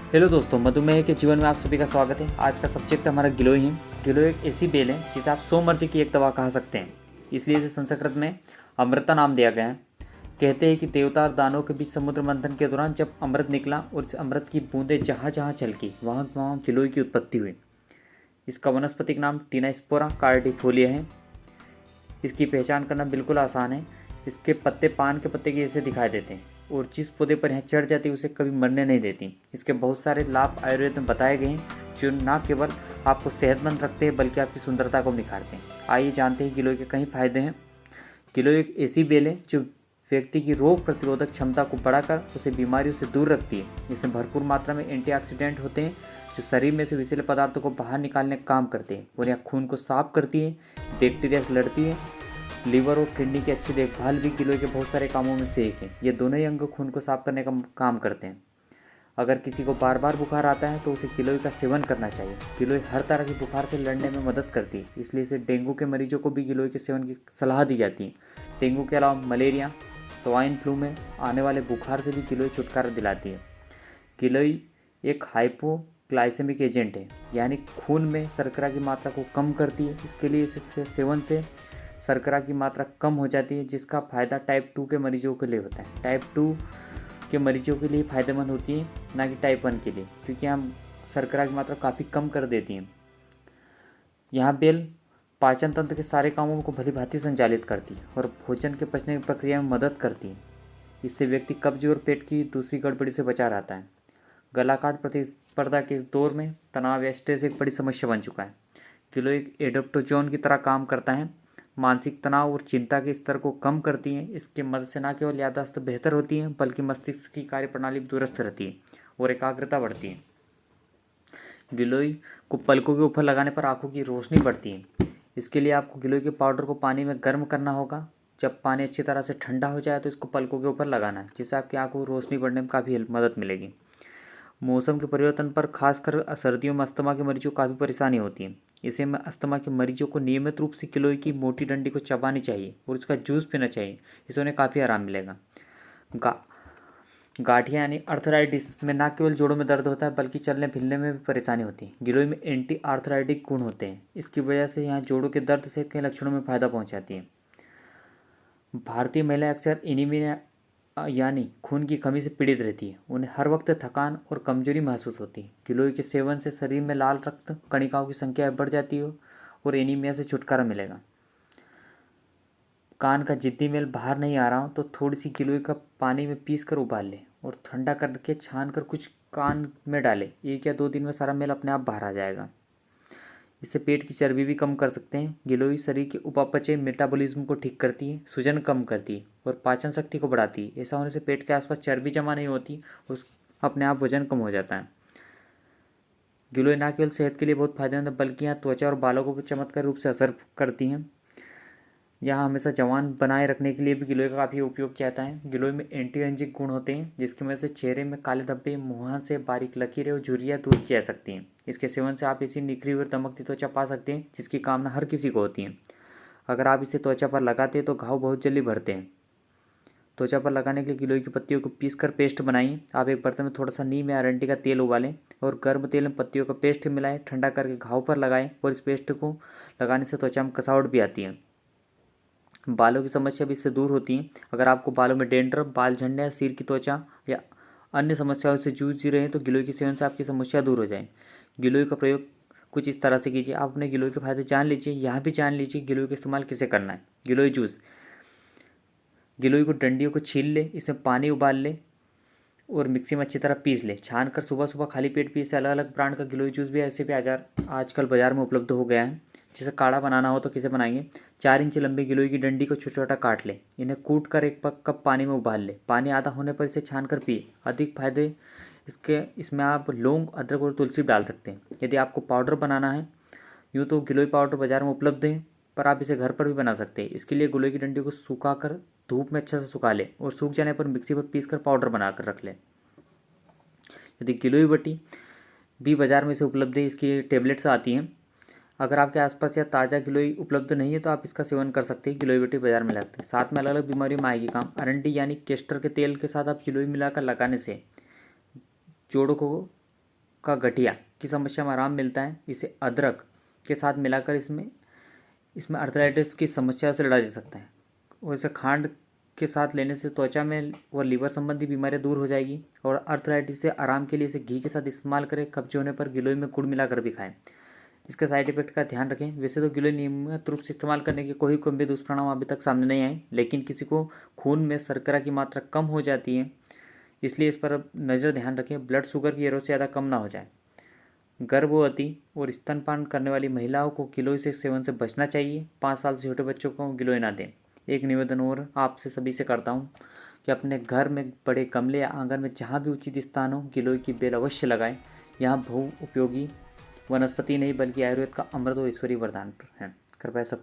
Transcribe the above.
Hello दोस्तों, मधुमेह के जीवन में आप सभी का स्वागत है। आज का सब्जेक्ट हमारा गिलोय है। गिलोय एक ऐसी बेल है जिसे आप 100 मर्ज की एक दवा कहा सकते हैं, इसलिए इसे संस्कृत में अमृता नाम दिया गया है। कहते हैं कि देवता और दानवों के बीच समुद्र मंथन के दौरान जब अमृत निकला और इस अमृत की बूंदें जहाँ जहाँ छलकी वहाँ वहाँ गिलोय की उत्पत्ति हुई। इसका वनस्पतिक नाम टीनास्पोरा कार्डिफोलिया है। इसकी पहचान करना बिल्कुल आसान है। इसके पत्ते पान के पत्ते के जैसे दिखाई देते हैं और जिस पौधे पर यह चढ़ जाती है उसे कभी मरने नहीं देती। इसके बहुत सारे लाभ आयुर्वेद में बताए गए हैं जो न केवल आपको सेहतमंद रखते हैं बल्कि आपकी सुंदरता को निखारते हैं। आइए जानते हैं गिलोय के कई फायदे हैं। गिलोय एक ऐसी बेल है जो व्यक्ति की रोग प्रतिरोधक क्षमता को बढ़ाकर उसे बीमारियों से दूर रखती है। इसमें भरपूर मात्रा में एंटीऑक्सीडेंट होते हैं जो शरीर में से विषैले पदार्थों को बाहर निकालने का काम करते हैं और यह खून को साफ करती है, बैक्टीरिया से लड़ती है। लीवर और किडनी की अच्छी देखभाल भी गिलोय के बहुत सारे कामों में से एक है। ये दोनों ही अंग खून को साफ करने का काम करते हैं। अगर किसी को बार बार बुखार आता है तो उसे गिलोय का सेवन करना चाहिए। गिलोय हर तरह की बुखार से लड़ने में मदद करती है, इसलिए इसे डेंगू के मरीजों को भी गिलोय के सेवन की सलाह दी जाती है। डेंगू के अलावा मलेरिया, स्वाइन फ्लू में आने वाले बुखार से भी गिलोय छुटकारा दिलाती है। गिलोय एक हाइपोग्लाइसेमिक एजेंट है, यानी खून में शर्करा की मात्रा को कम करती है। इसके लिए इसके सेवन से शर्करा की मात्रा कम हो जाती है, जिसका फ़ायदा टाइप 2 के मरीजों के लिए होता है। टाइप 2 के मरीजों के लिए फ़ायदेमंद होती है, ना कि टाइप 1 के लिए, क्योंकि हम शर्करा की मात्रा काफ़ी कम कर देती हैं। यहाँ बेल पाचन तंत्र के सारे कामों को भली भांति संचालित करती है और भोजन के पचने की प्रक्रिया में मदद करती है। इससे व्यक्ति कब्ज और पेट की दूसरी गड़बड़ी से बचा रहता है। गलाकाट प्रतिस्पर्धा के इस दौर में तनाव या स्ट्रेस एक बड़ी समस्या बन चुका है। गिलोय एक एडाप्टोजोन की तरह काम करता है, मानसिक तनाव और चिंता के स्तर को कम करती हैं। इसके मदद से न केवल याददाश्त बेहतर होती है बल्कि मस्तिष्क की कार्यप्रणाली दुरुस्त रहती है और एकाग्रता बढ़ती है। गिलोय को पलकों के ऊपर लगाने पर आंखों की रोशनी बढ़ती है। इसके लिए आपको गिलोय के पाउडर को पानी में गर्म करना होगा। जब पानी अच्छी तरह से ठंडा हो जाए तो इसको पलकों के ऊपर लगाना है, जिससे आपकी आंखों को रोशनी बढ़ने में काफ़ी मदद मिलेगी। मौसम के परिवर्तन पर खासकर सर्दियों में अस्थमा के मरीजों को काफ़ी परेशानी होती है। इसे में अस्थमा के मरीजों को नियमित रूप से गिलोय की मोटी डंडी को चबानी चाहिए और इसका जूस पीना चाहिए। इससे उन्हें काफ़ी आराम मिलेगा। गांठिया यानी आर्थराइटिस में न केवल जोड़ों में दर्द होता है बल्कि चलने फिरने में भी परेशानी होती है। गिलोय में एंटी आर्थराइटिक गुण होते हैं। इसकी वजह से यहाँ जोड़ों के दर्द सहित कई लक्षणों में फायदा पहुँचाती है। भारतीय महिलाएं अक्सर एनीमिया यानी खून की कमी से पीड़ित रहती है। उन्हें हर वक्त थकान और कमजोरी महसूस होती है। गिलोय के सेवन से शरीर में लाल रक्त कणिकाओं की संख्या बढ़ जाती है और एनीमिया से छुटकारा मिलेगा। कान का जिद्दी मेल बाहर नहीं आ रहा हो तो थोड़ी सी गिलोय का पानी में पीस कर उबाल लें और ठंडा करके छान कर कुछ कान में डालें। 1 या 2 दिन में सारा मेल अपने आप बाहर आ जाएगा। इससे पेट की चर्बी भी कम कर सकते हैं। गिलोय शरीर के उपापचय मेटाबॉलिज्म को ठीक करती है, सूजन कम करती है और पाचन शक्ति को बढ़ाती है। ऐसा होने से पेट के आसपास चर्बी जमा नहीं होती, उस अपने आप वजन कम हो जाता है। गिलोय न केवल सेहत के लिए बहुत फायदेमंद है बल्कि यहाँ त्वचा और बालों को भी चमत्कारी रूप से असर करती हैं। यहाँ हमेशा जवान बनाए रखने के लिए भी गिलोय का काफ़ी उपयोग किया जाता है। गिलोय में एंटी एजिंग गुण होते हैं, जिसकी वजह से चेहरे में काले धब्बे, मुहां से बारीक लकीरें और झुर्रियाँ दूर की जा सकती हैं। इसके सेवन से आप ऐसी निखरी और दमकती त्वचा पा सकते हैं जिसकी कामना हर किसी को होती है। अगर आप इसे त्वचा पर लगाते हैं तो घाव बहुत जल्दी भरते हैं। त्वचा पर लगाने के लिए गिलोय की पत्तियों को पीसकर पेस्ट बनाइए। आप एक बर्तन में थोड़ा सा नीम या अरंडी का तेल उबालें और गर्म तेल में पत्तियों का पेस्ट मिलाएं, ठंडा करके घाव पर लगाएं और इस पेस्ट को लगाने से त्वचा में कसावट भी आती है। बालों की समस्या भी इससे दूर होती है। अगर आपको बालों में डेंड्रफ, बाल झड़ने या सिर की त्वचा या अन्य समस्याओं से जूझ रहे हैं तो गिलोय के सेवन से आपकी समस्या दूर हो जाए। गिलोय का प्रयोग कुछ इस तरह से कीजिए। आप अपने गिलोय के फायदे जान लीजिए। यहाँ भी जान लीजिए गिलोय का इस्तेमाल किसे करना है। गिलोय जूस। गिलोय को डंडियों को छील ले, इसमें पानी उबाल ले और मिक्सी में अच्छी तरह पीस ले। छान कर सुबह सुबह खाली पेट पिए। से अलग अलग ब्रांड का गिलोय जूस भी ऐसे भी आजकल बाजार में उपलब्ध हो गया है। जैसे काढ़ा बनाना हो तो किसे बनाएंगे। 4 इंच लंबी गिलोय की डंडी को छोटा छोटा काट ले। इन्हें कूट कर 1 कप पानी में उबाल ले। पानी आधा होने पर इसे छान कर पिए। अधिक फायदे इसमें आप लौंग, अदरक और तुलसी डाल सकते हैं। यदि आपको पाउडर बनाना है, यूँ तो गिलोय पाउडर बाजार में उपलब्ध है, पर आप इसे घर पर भी बना सकते हैं। इसके लिए गिलोय की डंडी को सुखा कर धूप में अच्छा से सुखा ले और सूख जाने पर मिक्सी पर पीस कर पाउडर बनाकर रख ले। यदि गिलोय बटी भी बाज़ार में से उपलब्ध है, इसकी टेबलेट्स आती हैं। अगर आपके आसपास या ताज़ा गिलोय उपलब्ध नहीं है तो आप इसका सेवन कर सकते हैं। गिलोय बटी बाजार में लगते हैं। साथ में अलग अलग बीमारियों में आएगी काम। अरंडी यानी केस्टर के तेल के साथ आप गिलोय मिलाकर लगाने से जोड़ों को का गठिया की समस्या में आराम मिलता है। इसे अदरक के साथ मिलाकर इसमें अर्थराइटिस की समस्या से लड़ा जा सकता है। और इसे खांड के साथ लेने से त्वचा में और लीवर संबंधी बीमारियां दूर हो जाएगी। और अर्थराइटिस से आराम के लिए इसे घी के साथ इस्तेमाल करें। कब्ज होने पर गिलोय में गुड़ मिलाकर भी खाएं। इसके साइड इफेक्ट का ध्यान रखें। वैसे तो गिलोय नियमित रूप से इस्तेमाल करने के कोई गंभीर दुष्परिणाम अभी तक सामने नहीं आए, लेकिन किसी को खून में शर्करा की मात्रा कम हो जाती है, इसलिए इस पर अब नज़र ध्यान रखें। ब्लड शुगर की जरूरत से ज़्यादा कम ना हो जाए। गर्भवती और स्तनपान करने वाली महिलाओं को गिलोय से सेवन से बचना चाहिए। 5 साल से छोटे बच्चों को गिलोय ना दें। एक निवेदन और आपसे सभी से करता हूँ कि अपने घर में बड़े गमले या आंगन में जहाँ भी उचित स्थान हो गिलोय की बेल अवश्य लगाएं। यहाँ बहु उपयोगी वनस्पति नहीं बल्कि आयुर्वेद का अमृत और ईश्वरीय वरदान है। कृपया सब